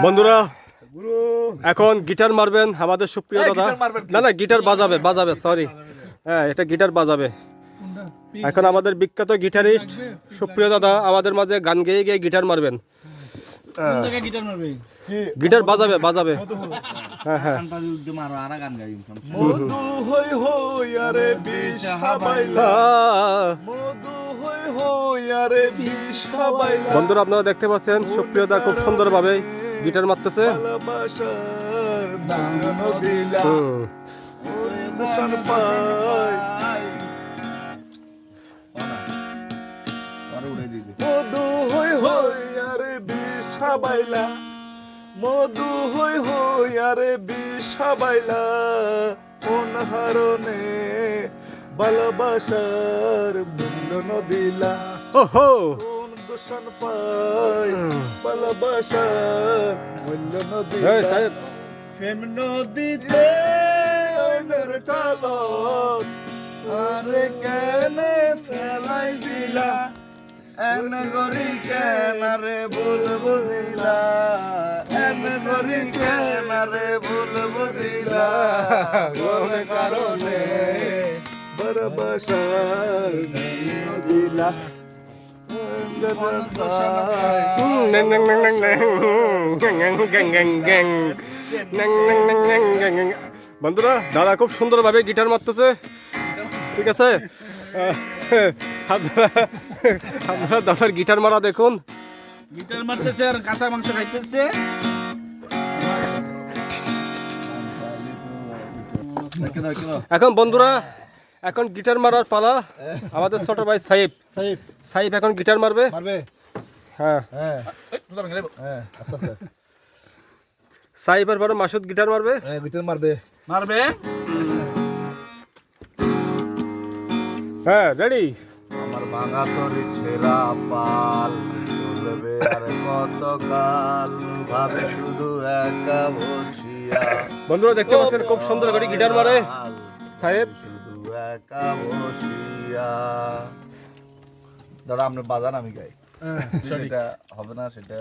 বন্ধুরা এখন গিটার মারবেন আমাদের সুপ্রিয় দাদা। না না, গিটার বাজাবে সরি, হ্যাঁ এটা গিটার বাজাবে। এখন আমাদের বিখ্যাত গিটারিস্ট সুপ্রিয় দাদা আমাদের মাঝে গান গেয়ে গিয়ে গিটার মারবেন। গিটার বাজাবে। হ্যাঁ হ্যাঁ। মধু হই হই আরে বিষ খাবাইলা, মধু হই হই আরে বিষ খাবাইলা। বন্ধুরা আপনারা দেখতে পাচ্ছেন সুপ্রিয় দা খুব সুন্দরভাবে গিটার মারতেছে। ভালোবাসার দান দিলা, ওই দর্শন পাই। মধু হই হই আরে বিষ খাবাইলা, মধু হই হই আরে বিষ খাবাইলা। কোন হারণে ভালোবাসার মূল্য নদিলা, ওহো কোন দূষণ পাই ভালোবাসার মূল্য এই নদিলা। সাহেব প্রেম নদীতে অন্যের টালত আরে কেনে ফেলাই দিলা, এন গরি কেনারে ভুল বুঝিলা, এন গরি কেনারে ভুল বুঝিলা। কোন কারণে ভালোবাসার দিলা। বন্ধুরা দাদা খুব সুন্দরভাবে গিটার মারতেছে, ঠিক আছে। আপনারা দাদার গিটার মারা দেখুন। গিটার মারতেছে আর কাঁচা মাংস খাইতেছে। এখন বন্ধুরা এখন গিটার মারার পালা আমাদের ছোট ভাই সাহেব। সাহেব এখন গিটার মারবে। হ্যাঁ সাহেবের পরে মাসুদ গিটার মারবে। গিটার মারবে মারবে। হ্যাঁ রেডি। আমার ভাঙা তরি ছেঁড়া পাল চলবে আর কতকাল, ভাবে শুধু একা বসিয়া। বন্ধুরা দেখতে পাচ্ছেন খুব সুন্দর করে গিটার মারে সাহেব। শুধু একা বসিয়া। দাদা আপনি বাজান আমি গাই, সেটা হবে না সেটা।